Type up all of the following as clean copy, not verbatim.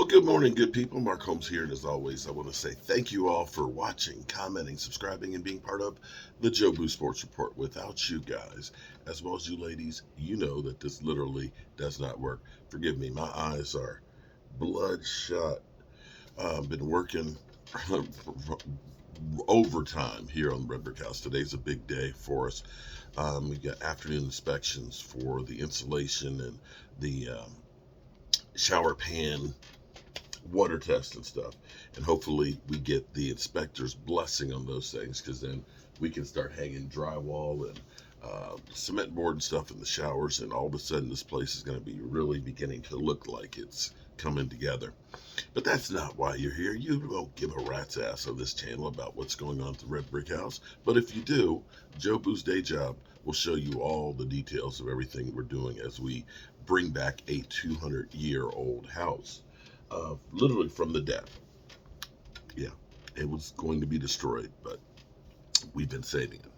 Well, good morning, good people. Mark Holmes here, and as always, I want to say thank you all for watching, commenting, subscribing, and being part of the Joe Boo Sports Report. Without you guys, as well as you ladies, you know that this literally does not work. Forgive me, my eyes are bloodshot. Been working overtime here on the Red Brick House. Today's a big day for us. We got afternoon inspections for the insulation and the shower pan water test and stuff. And hopefully we get the inspector's blessing on those things, because then we can start hanging drywall and cement board and stuff in the showers, and all of a sudden this place is going to be really beginning to look like it's coming together. But that's not why you're here. You don't give a rat's ass on this channel about what's going on at the Red Brick House. But if you do, Joe Boo's Day Job will show you all the details of everything we're doing as we bring back a 200-year-old house. Literally from the dead. Yeah, it was going to be destroyed, but we've been saving it.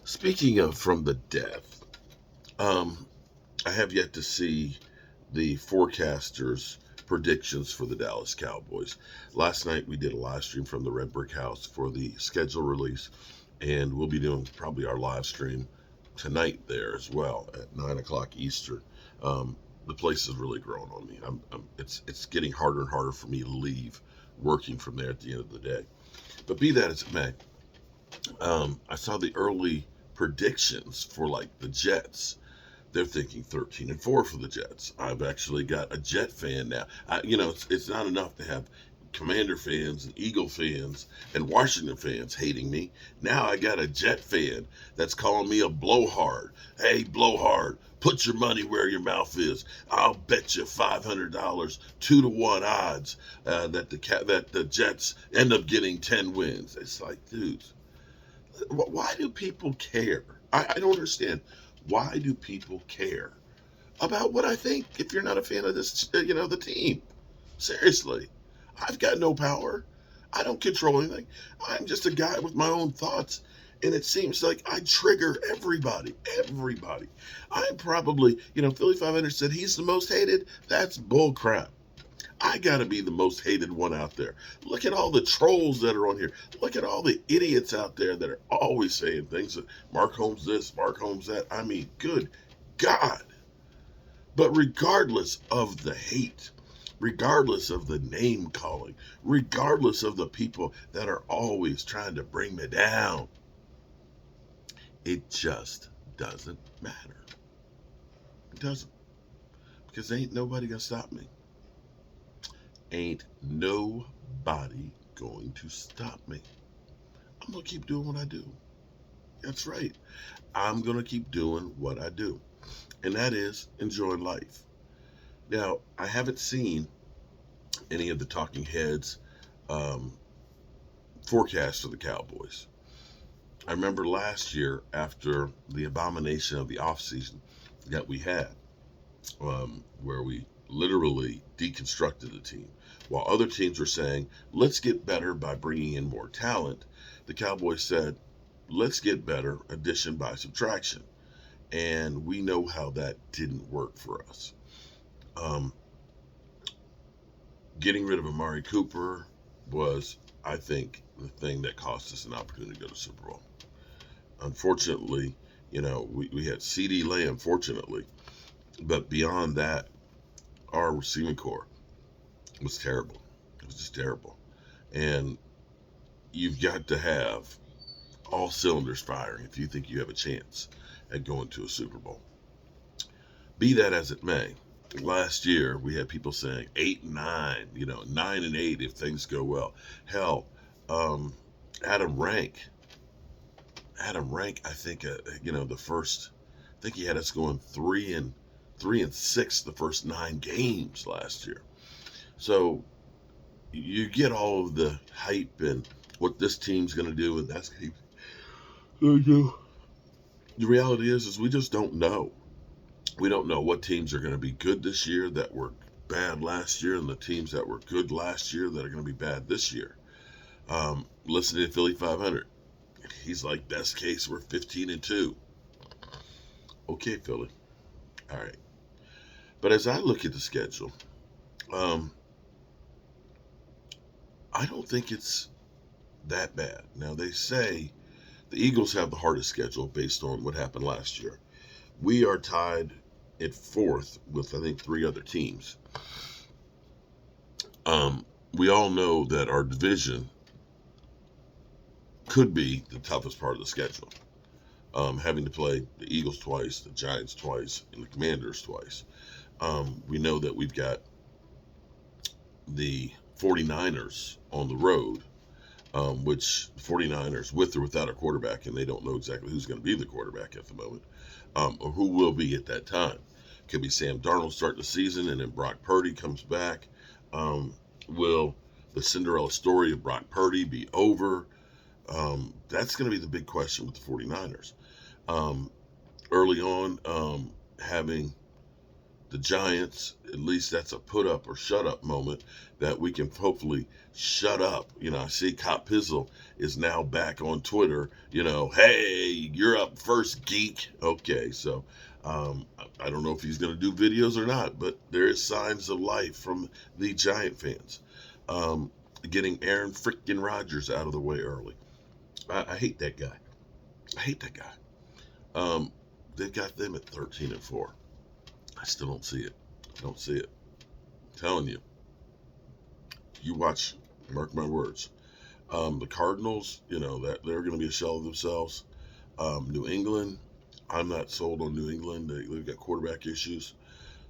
Speaking of from the dead, I have yet to see the forecasters' predictions for the Dallas Cowboys. Last night we did a live stream from the Red Brick House for the schedule release, and we'll be doing probably our live stream tonight there as well at 9 o'clock Eastern. The place is really growing on me. It's getting harder and harder for me to leave working from there at the end of the day. But be that as it may, I saw the early predictions for like the Jets. They're thinking 13-4 for the Jets. I've actually got a Jet fan now. It's not enough to have Commander fans and Eagle fans and Washington fans hating me. Now I got a Jet fan that's calling me a blowhard. Hey, blowhard, put your money where your mouth is. I'll bet you $500, 2-to-1 odds that the Jets end up getting 10 wins. It's like, dudes, why do people care? I don't understand. Why do people care about what I think if you're not a fan of this, the team? Seriously. I've got no power. I don't control anything. I'm just a guy with my own thoughts. And it seems like I trigger everybody. Everybody. I'm probably, Philly 500 said he's the most hated. That's bull crap. I got to be the most hated one out there. Look at all the trolls that are on here. Look at all the idiots out there that are always saying things that Mark Holmes this, Mark Holmes that. I mean, good God. But regardless of the hate, regardless of the name calling, regardless of the people that are always trying to bring me down, it just doesn't matter. It doesn't. Because ain't nobody gonna stop me. Ain't nobody going to stop me. I'm gonna keep doing what I do. That's right. I'm gonna keep doing what I do. And that is enjoying life. Now, I haven't seen any of the talking heads forecasts for the Cowboys. I remember last year, after the abomination of the offseason that we had, where we literally deconstructed the team, while other teams were saying, let's get better by bringing in more talent, the Cowboys said, let's get better addition by subtraction. And we know how that didn't work for us. Getting rid of Amari Cooper was, I think, the thing that cost us an opportunity to go to the Super Bowl. Unfortunately, we had CeeDee Lamb, fortunately. But beyond that, our receiving core was terrible. It was just terrible. And you've got to have all cylinders firing if you think you have a chance at going to a Super Bowl. Be that as it may, last year we had people saying 8-9, 9-8 if things go well. Hell, Adam Rank, I think, I think he had us going 3-6 the first 9 games last year. So you get all of the hype and what this team's going to do, and that's the reality is we just don't know. We don't know what teams are going to be good this year that were bad last year, and the teams that were good last year that are going to be bad this year. Listening to Philly 500, he's like, best case, we're 15-2. Okay, Philly. All right. But as I look at the schedule, I don't think it's that bad. Now, they say the Eagles have the hardest schedule based on what happened last year. We are tied at fourth with, I think, three other teams. We all know that our division could be the toughest part of the schedule. Having to play the Eagles twice, the Giants twice, and the Commanders twice. We know that we've got the 49ers on the road, which the 49ers, with or without a quarterback, and they don't know exactly who's going to be the quarterback at the moment, or who will be at that time. Could be Sam Darnold starting the season, and then Brock Purdy comes back. Will the Cinderella story of Brock Purdy be over? That's going to be the big question with the 49ers. Early on, having the Giants, at least that's a put up or shut up moment that we can hopefully shut up. I see Cop Pizzle is now back on Twitter, hey, you're up first, geek. Okay, so I don't know if he's going to do videos or not, but there is signs of life from the Giant fans. Getting Aaron freaking Rodgers out of the way early. I hate that guy. I hate that guy. They've got them at 13-4. I still don't see it. I don't see it. I'm telling you. You watch, mark my words. The Cardinals, that they're going to be a shell of themselves. New England, I'm not sold on New England. They've got quarterback issues.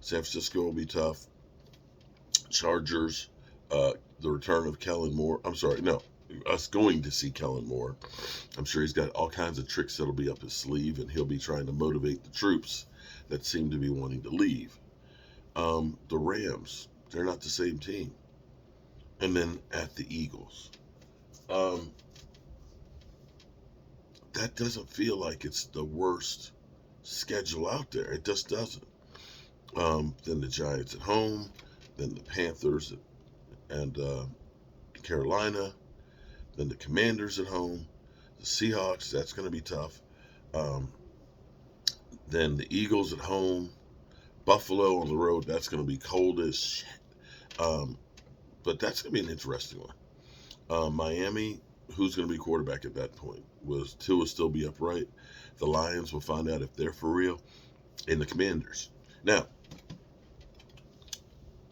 San Francisco will be tough. Chargers, the return of Kellen Moore. I'm sorry, no, us going to see Kellen Moore. I'm sure he's got all kinds of tricks that'll be up his sleeve, and he'll be trying to motivate the troops that seem to be wanting to leave. The Rams, they're not the same team. And then at the Eagles. That doesn't feel like it's the worst schedule out there. It just doesn't. Then the Giants at home, then the Panthers and Carolina, then the Commanders at home, the Seahawks, that's going to be tough. Then the Eagles at home, Buffalo on the road, that's going to be cold as shit. But that's going to be an interesting one. Miami, who's going to be quarterback at that point? Will Tua still be upright? The Lions, will find out if they're for real. And the Commanders. Now,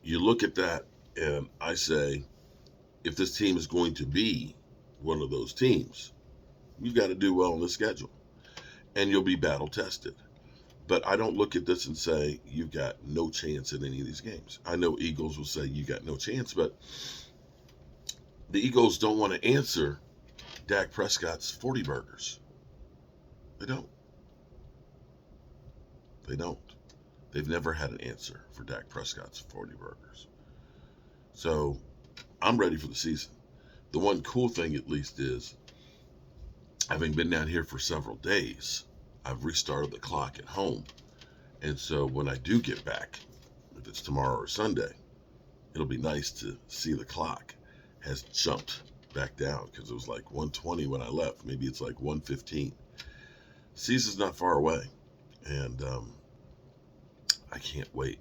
you look at that, and I say, if this team is going to be one of those teams, you've got to do well on the schedule. And you'll be battle tested. But I don't look at this and say, you've got no chance in any of these games. I know Eagles will say you got no chance, but the Eagles don't want to answer Dak Prescott's 40 burgers. They don't. They don't. They've never had an answer for Dak Prescott's 40 burgers. So I'm ready for the season. The one cool thing, at least, is having been down here for several days, I've restarted the clock at home. And so when I do get back, if it's tomorrow or Sunday, it'll be nice to see the clock has jumped back down, because it was like 1:20 when I left. Maybe it's like 1:15. Season's not far away, and I can't wait.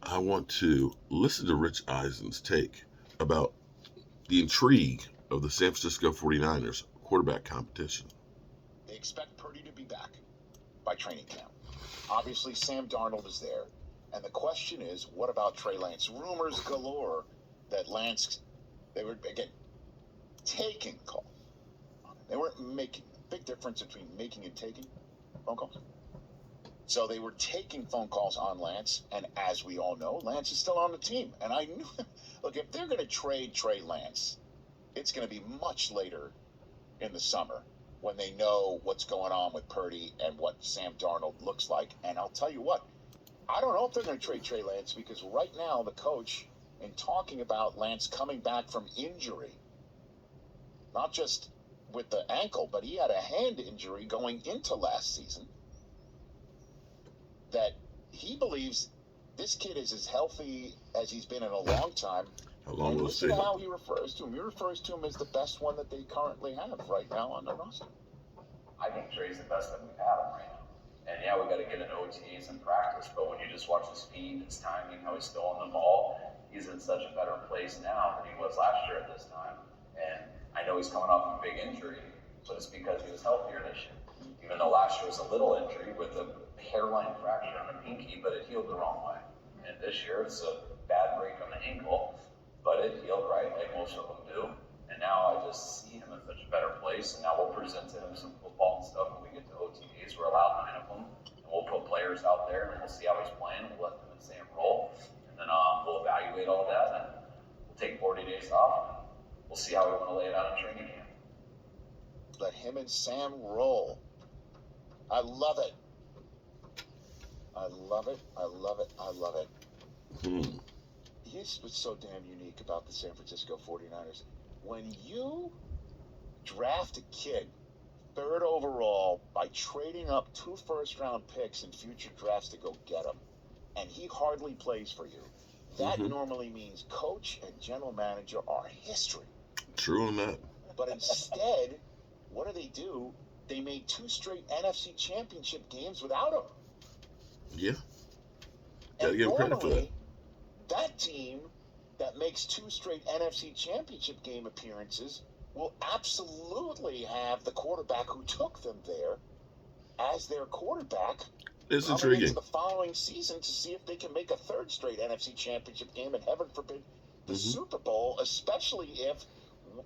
I want to listen to Rich Eisen's take about the intrigue of the San Francisco 49ers quarterback competition. They expect Purdy to be back by training camp. Obviously, Sam Darnold is there. And the question is, what about Trey Lance? Rumors galore that Lance, they were, again, taking calls. They weren't making. Big difference between making and taking phone calls. So they were taking phone calls on Lance, and as we all know, Lance is still on the team. And I knew, look, if they're going to trade Trey Lance, it's going to be much later in the summer when they know what's going on with Purdy and what Sam Darnold looks like. And I'll tell you what, I don't know if they're going to trade Trey Lance, because right now the coach, in talking about Lance coming back from injury, not just with the ankle, but he had a hand injury going into last season, that he believes this kid is as healthy as he's been in a long time. How long will it listen stay? to how he refers to him. He refers to him as the best one that they currently have right now on the roster. I think Trey's the best that we've had him right now. And yeah, we got to get an OTAs and practice, but when you just watch his speed, his timing, how he's throwing the ball, he's in such a better place now than he was last year at this time. And I know he's coming off a big injury, but it's because he was healthier this year. Even though last year was a little injury with a hairline fracture on the pinky, but it healed the wrong way. And this year it's a bad break on the ankle, but it healed right like most of them do. And now I just see him in such a better place. And now we'll present to him some football and stuff when we get to OTAs. We're allowed 9 of them. And we'll put players out there and we'll see how he's playing. We'll let them in the same role. And then we'll evaluate all that. And we'll take 40 days off. And we'll see how we want to lay it out in training camp. Let him and Sam roll. I love it. I love it. I love it. I love it. Here's what's so damn unique about the San Francisco 49ers. When you draft a kid 3rd overall by trading up 2 first-round picks in future drafts to go get him, and he hardly plays for you, that normally means coach and general manager are history. True on that. But instead, what do? They made 2 straight NFC championship games without him. Yeah. Gotta give him credit for that. That team that makes 2 straight NFC championship game appearances will absolutely have the quarterback who took them there as their quarterback. It's coming intriguing. into the following season to see if they can make a 3rd straight NFC championship game, and heaven forbid the Super Bowl, especially if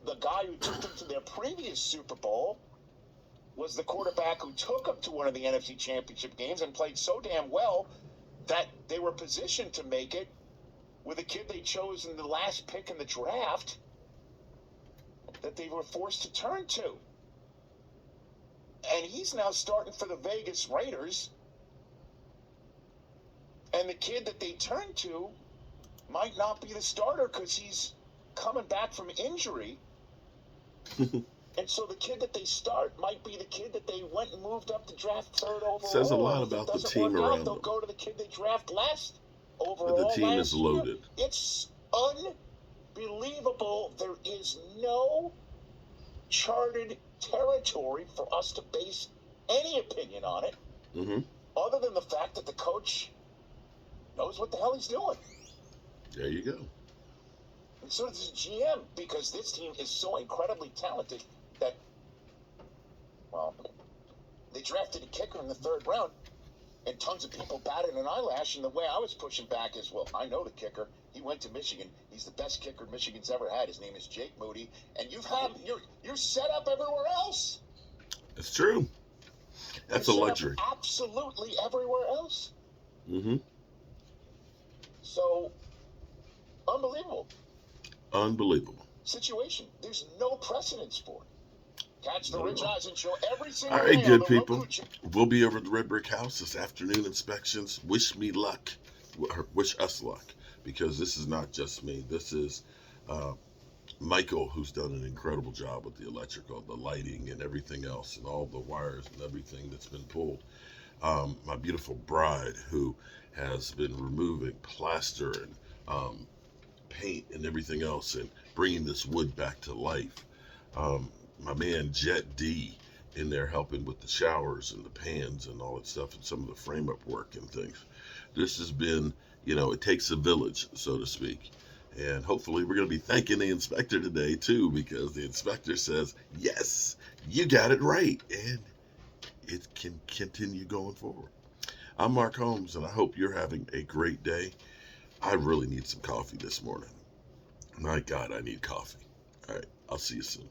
the guy who took them to their previous Super Bowl was the quarterback who took them to one of the NFC championship games and played so damn well that they were positioned to make it with a kid they chose in the last pick in the draft that they were forced to turn to. And he's now starting for the Vegas Raiders. And the kid that they turned to might not be the starter because he's coming back from injury. And so the kid that they start might be the kid that they went and moved up to draft 3rd overall. Says a lot about the team around they'll them. go to the kid they draft last overall. But the team is loaded. It's unbelievable. There is no charted territory for us to base any opinion on it, other than the fact that the coach knows what the hell he's doing. There you go. And so does the GM, because this team is so incredibly talented that, well, they drafted a kicker in the 3rd round, and tons of people batted an eyelash, and the way I was pushing back is, well, I know the kicker. He went to Michigan. He's the best kicker Michigan's ever had. His name is Jake Moody, and you're set up everywhere else. It's true. That's a luxury. Absolutely everywhere else. So, unbelievable. Unbelievable. Situation. There's no precedence for it. Catch the Rich Eisen show every single All day. right, on good the people. Roku channel. We'll be over at the Red Brick House this afternoon. Inspections. Wish me luck. Wish us luck, because this is not just me. This is Michael, who's done an incredible job with the electrical, the lighting, and everything else, and all the wires and everything that's been pulled. My beautiful bride, who has been removing plaster and paint and everything else and bringing this wood back to life. My man Jet D in there helping with the showers and the pans and all that stuff and some of the frame up work and things. This has been, it takes a village, so to speak. And hopefully we're going to be thanking the inspector today too, because the inspector says, yes, you got it right. And it can continue going forward. I'm Mark Holmes, and I hope you're having a great day. I really need some coffee this morning. My God, I need coffee. All right, I'll see you soon.